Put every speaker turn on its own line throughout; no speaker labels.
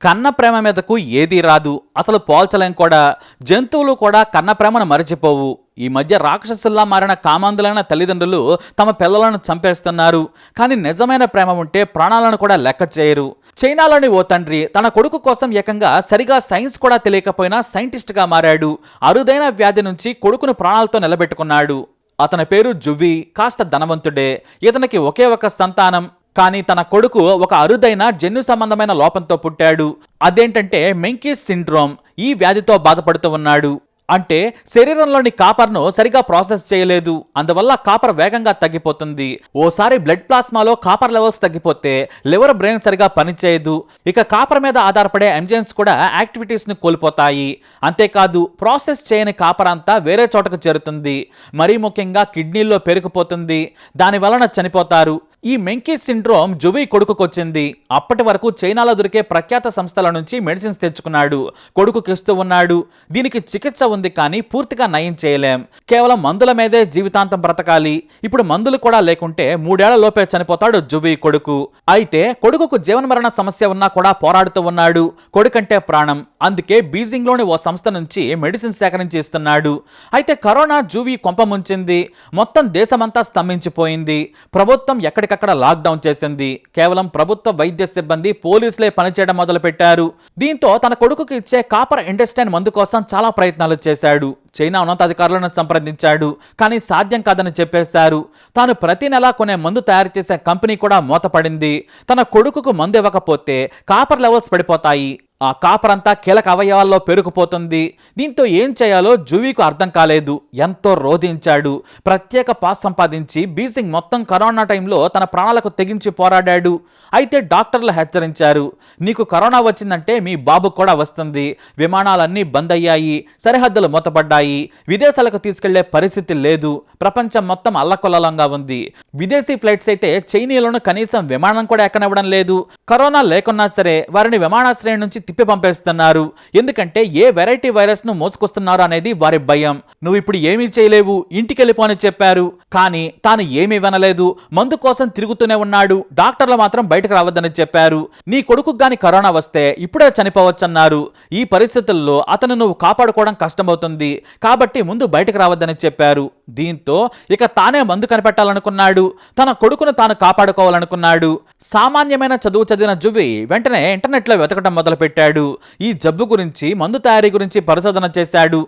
కన్న ప్రేమ మీదకు ఏదీ రాదు, అసలు పోల్చలేం కూడా. జంతువులు కూడా కన్న ప్రేమను మరచిపోవు. ఈ మధ్య రాక్షసుల్లా మారిన కామాంధులైన తల్లిదండ్రులు తమ పిల్లలను చంపేస్తున్నారు. కానీ నిజమైన ప్రేమ ఉంటే ప్రాణాలను కూడా లెక్క చేయరు. చైనాలోని ఓ తండ్రి తన కొడుకు కోసం ఏకంగా సరిగా సైన్స్ కూడా తెలియకపోయినా సైంటిస్ట్గా మారాడు. అరుదైన వ్యాధి నుంచి కొడుకును ప్రాణాలతో నిలబెట్టుకున్నాడు. అతని పేరు జువి. కాస్త ధనవంతుడే. ఇతనికి ఒకే ఒక సంతానం. కానీ తన కొడుకు ఒక అరుదైన జన్యు సంబంధమైన లోపంతో పుట్టాడు. అదేంటంటే మెంకీస్ సిండ్రోమ్. ఈ వ్యాధితో బాధపడుతూ ఉన్నాడు. అంటే శరీరంలోని కాపర్ను సరిగా ప్రాసెస్ చేయలేదు. అందువల్ల కాపర్ వేగంగా తగ్గిపోతుంది. ఓసారి బ్లడ్ ప్లాస్మాలో కాపర్ లెవెల్స్ తగ్గిపోతే లివర్, బ్రెయిన్ సరిగా పనిచేయదు. ఇక కాపర్ మీద ఆధారపడే ఎంజైమ్స్ కూడా యాక్టివిటీస్ ని కోల్పోతాయి. అంతేకాదు ప్రాసెస్ చేయని కాపర్ అంతా వేరే చోటకు చేరుతుంది. మరీ ముఖ్యంగా కిడ్నీల్లో పెరిగిపోతుంది. దాని వలన చనిపోతారు. ఈ మెంకీస్ సిండ్రోమ్ జువి కొడుకుకొచ్చింది. అప్పటి వరకు చైనాలో దొరికే ప్రఖ్యాత సంస్థల నుంచి మెడిసిన్స్ తెచ్చుకున్నాడు. కొడుకుకిస్తూ ఉన్నాడు. దీనికి చికిత్స ఉంది, కానీ పూర్తిగా నయం చేయలేం. కేవలం మందుల మీదే జీవితాంతం బ్రతకాలి. ఇప్పుడు మందులు కూడా లేకుంటే 3 ఏళ్ల లోపే చనిపోతాడు జువి కొడుకు. అయితే కొడుకుకు జీవనమరణ సమస్య ఉన్నా కూడా పోరాడుతూ ఉన్నాడు. కొడుకంటే ప్రాణం. అందుకే బీజింగ్ లోని ఓ సంస్థ నుంచి మెడిసిన్ సేకరించి ఇస్తున్నాడు. అయితే కరోనా జువి కొంప ముంచింది. మొత్తం దేశమంతా స్తంభించిపోయింది. ప్రభుత్వం ఎక్కడికక్కడ లాక్డౌన్ చేసింది. కేవలం ప్రభుత్వ వైద్య సిబ్బంది, పోలీసులే పనిచేయడం మొదలుపెట్టారు. దీంతో తన కొడుకుకి ఇచ్చే కాపర్ ఇండస్టైన్ మందు కోసం చాలా ప్రయత్నాలు చేశాడు. చైనా ఉన్నతాధికారులను సంప్రదించాడు. కానీ సాధ్యం కాదని చెప్పేశారు. తాను ప్రతి నెలా కొనే మందు తయారు చేసే కంపెనీ కూడా మూతపడింది. తన కొడుకుకు మందు ఇవ్వకపోతే కాపర్ లెవెల్స్ పడిపోతాయి. ఆ కాపర్ అంతా కీలక అవయవాల్లో పెరుగుపోతుంది. దీంతో ఏం చేయాలో జువీకు అర్థం కాలేదు. ఎంతో రోధించాడు. ప్రత్యేక పాస్ సంపాదించి బీజింగ్ మొత్తం కరోనా టైంలో తన ప్రాణాలకు తెగించి పోరాడాడు. అయితే డాక్టర్లు హెచ్చరించారు, నీకు కరోనా వచ్చిందంటే మీ బాబుకు కూడా వస్తుంది. విమానాలన్నీ బంద్ అయ్యాయి. సరిహద్దులు మూతపడ్డాయి. విదేశాలకు తీసుకెళ్లే పరిస్థితి లేదు. ప్రపంచం మొత్తం అల్లకొల్లంగా ఉంది. విదేశీ ఫ్లైట్స్ అయితే చైనీయులను కనీసం విమానం కూడా ఎక్కనివ్వడం లేదు. కరోనా లేకున్నా సరే వారిని విమానాశ్రయం నుంచి తిప్పి పంపేస్తున్నారు. ఎందుకంటే ఏ వెరైటీ వైరస్ ను మోసుకొస్తున్నారు అనేది వారి భయం. నువ్వు ఇప్పుడు ఏమీ చేయలేవు, ఇంటికి వెళ్ళిపోని చెప్పారు. కానీ తాను ఏమీ వినలేదు. మందు కోసం తిరుగుతూనే ఉన్నాడు. డాక్టర్లు మాత్రం బయటకు రావద్దని చెప్పారు. నీ కొడుకు గాని కరోనా వస్తే ఇప్పుడే చనిపోవచ్చన్నారు. ఈ పరిస్థితుల్లో అతను నువ్వు కాపాడుకోవడం కష్టమవుతుంది. కాబట్టి ముందు బయటకు రావద్దని చెప్పారు. దీంతో ఇక తానే మందు కనిపెట్టాలనుకున్నాడు. తన కొడుకును తాను కాపాడుకోవాలనుకున్నాడు. సామాన్యమైన చదువు చదివిన జువి వెంటనే ఇంటర్నెట్లో వెతకడం మొదలుపెట్టాడు. ఈ జబ్బు గురించి, మందు తయారీ గురించి పరిశోధన చేశాడు.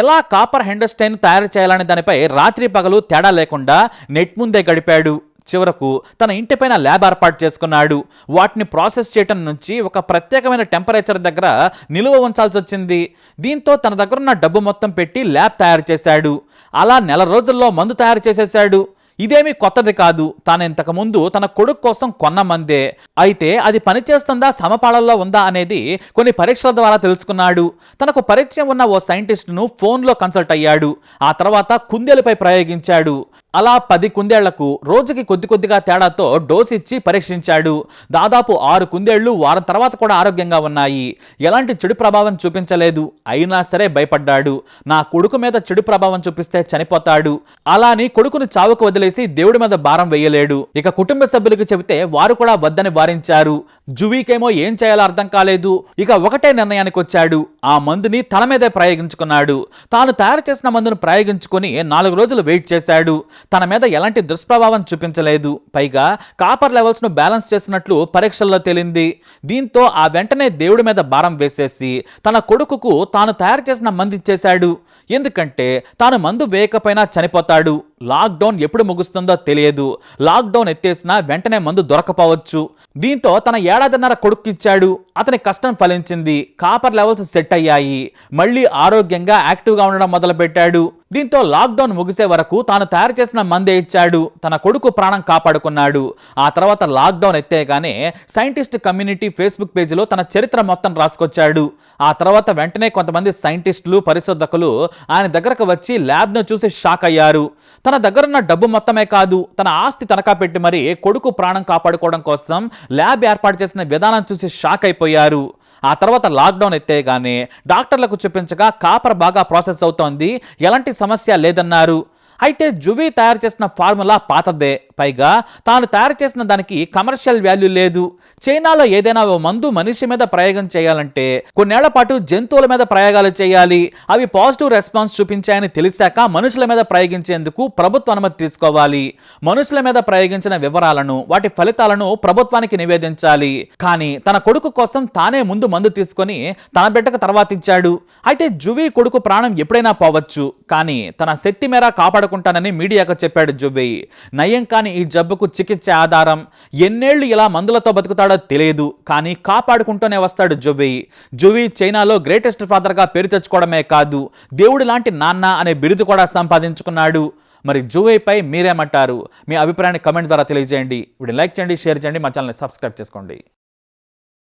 ఎలా కాపర్ హెండర్స్టైన్ తయారు చేయాలనే దానిపై రాత్రి పగలు తేడా లేకుండా నెట్ ముందే గడిపాడు. చివరకు తన ఇంటిపైన ల్యాబ్ ఏర్పాటు చేసుకున్నాడు. వాటిని ప్రాసెస్ చేయటం నుంచి ఒక ప్రత్యేకమైన టెంపరేచర్ దగ్గర నిలువ ఉంచాల్సి వచ్చింది. దీంతో తన దగ్గరున్న డబ్బు మొత్తం పెట్టి ల్యాబ్ తయారు చేశాడు. అలా నెల రోజుల్లో మందు తయారు చేసేశాడు. ఇదేమీ కొత్తది కాదు. తాను ఇంతకుముందు తన కొడుకు కోసం కొన్న మందే. అయితే అది పనిచేస్తుందా, సమపాళల్లో ఉందా అనేది కొన్ని పరీక్షల ద్వారా తెలుసుకున్నాడు. తనకు పరిచయం ఉన్న ఓ సైంటిస్టును ఫోన్లో కన్సల్ట్ అయ్యాడు. ఆ తర్వాత కుందేలుపై ప్రయోగించాడు. అలా 10 కుందేళ్లకు రోజుకి కొద్ది కొద్దిగా తేడాతో డోస్ ఇచ్చి పరీక్షించాడు. దాదాపు 6 కుందేళ్లు వారం తర్వాత కూడా ఆరోగ్యంగా ఉన్నాయి. ఎలాంటి చెడు ప్రభావం చూపించలేదు. అయినా సరే భయపడ్డాడు. నా కొడుకు మీద చెడు ప్రభావం చూపిస్తే చనిపోతాడు. అలాని కొడుకును చావుకు వదిలేసి దేవుడి మీద భారం వేయలేడు. ఇక కుటుంబ సభ్యులకు చెబితే వారు కూడా వద్దని వారించారు. జువీకేమో ఏం చేయాలో అర్థం కాలేదు. ఇక ఒకటే నిర్ణయానికి వచ్చాడు. ఆ మందుని తన మీదే ప్రయోగించుకున్నాడు. తాను తయారు చేసిన మందును ప్రయోగించుకుని 4 రోజులు వెయిట్ చేశాడు. తన మీద ఎలాంటి దుష్ప్రభావం చూపించలేదు. పైగా కాపర్ లెవెల్స్ ను బ్యాలెన్స్ చేస్తున్నట్లు పరీక్షల్లో తేలింది. దీంతో ఆ వెంటనే దేవుడి మీద భారం వేసేసి తన కొడుకుకు తాను తయారు చేసిన మందు ఇచ్చేశాడు. ఎందుకంటే తాను మందు వేయకపోయినా చనిపోతాడు. లాక్డౌన్ ఎప్పుడు ముగుస్తుందో తెలియదు. లాక్డౌన్ ఎత్తేసినా వెంటనే మందు దొరకపోవచ్చు. దీంతో తన 1.5 కొడుకు ఇచ్చాడు. అతని కష్టం ఫలించింది. కాపర్ లెవెల్స్ సెట్ అయ్యాయి. మళ్ళీ ఆరోగ్యంగా యాక్టివ్గా ఉండడం మొదలుపెట్టాడు. దీంతో లాక్డౌన్ ముగిసే వరకు తాను తయారు చేసిన మందే ఇచ్చాడు. తన కొడుకు ప్రాణం కాపాడుకున్నాడు. ఆ తర్వాత లాక్డౌన్ ఎత్తేగానే సైంటిస్ట్ కమ్యూనిటీ ఫేస్బుక్ పేజీలో తన చరిత్ర మొత్తం రాసుకొచ్చాడు. ఆ తర్వాత వెంటనే కొంతమంది సైంటిస్టులు, పరిశోధకులు ఆయన దగ్గరకు వచ్చి ల్యాబ్ను చూసి షాక్ అయ్యారు. తన దగ్గరున్న డబ్బు మొత్తమే కాదు, తన ఆస్తి తనఖా పెట్టి మరి కొడుకు ప్రాణం కాపాడుకోవడం కోసం ల్యాబ్ ఏర్పాటు చేసిన విధానం చూసి షాక్ అయిపోయారు. ఆ తర్వాత లాక్డౌన్ ఎత్తేగానే డాక్టర్లకు చూపించగా కాపర్ బాగా ప్రాసెస్ అవుతోంది, ఎలాంటి సమస్య లేదన్నారు. అయితే జువి తయారు చేసిన ఫార్ములా పాతదే, పైగా తాను తయారు చేసిన దానికి కమర్షియల్ వాల్యూ లేదు. చైనాలో ఏదైనా ఓ మందు మనిషి మీద ప్రయోగం చేయాలంటే కొన్నేళ్ల పాటు జంతువుల మీద ప్రయోగాలు చేయాలి. అవి పాజిటివ్ రెస్పాన్స్ చూపించాయని తెలిసాక మనుషుల మీద ప్రయోగించేందుకు ప్రభుత్వ అనుమతి తీసుకోవాలి. మనుషుల మీద ప్రయోగించిన వివరాలను, వాటి ఫలితాలను ప్రభుత్వానికి నివేదించాలి. కానీ తన కొడుకు కోసం తానే ముందు మందు తీసుకొని తన బిడ్డకు తర్వాత ఇచ్చాడు. అయితే జువి కొడుకు ప్రాణం ఎప్పుడైనా పోవచ్చు, కానీ తన శక్తి మేర కాపాడుకుంటానని మీడియాకు చెప్పాడు జువి. నయం కాని ఈ జబ్బుకు చికిత్స ఆధారం. ఎన్నేళ్లు ఇలా మందులతో బతుకుతాడో తెలియదు, కానీ కాపాడుకుంటూనే వస్తాడు జువి. జువి చైనాలో గ్రేటెస్ట్ ఫాదర్గా పేరు తెచ్చుకోవడమే కాదు, దేవుడి లాంటి నాన్న అనే బిరుదు కూడా సంపాదించుకున్నాడు. మరి జువిపై మీరేమంటారు? మీ అభిప్రాయాన్ని కమెంట్ ద్వారా తెలియజేయండి. వీడియో లైక్ చేయండి, షేర్ చేయండి, మా ఛానల్ని సబ్స్క్రైబ్ చేసుకోండి.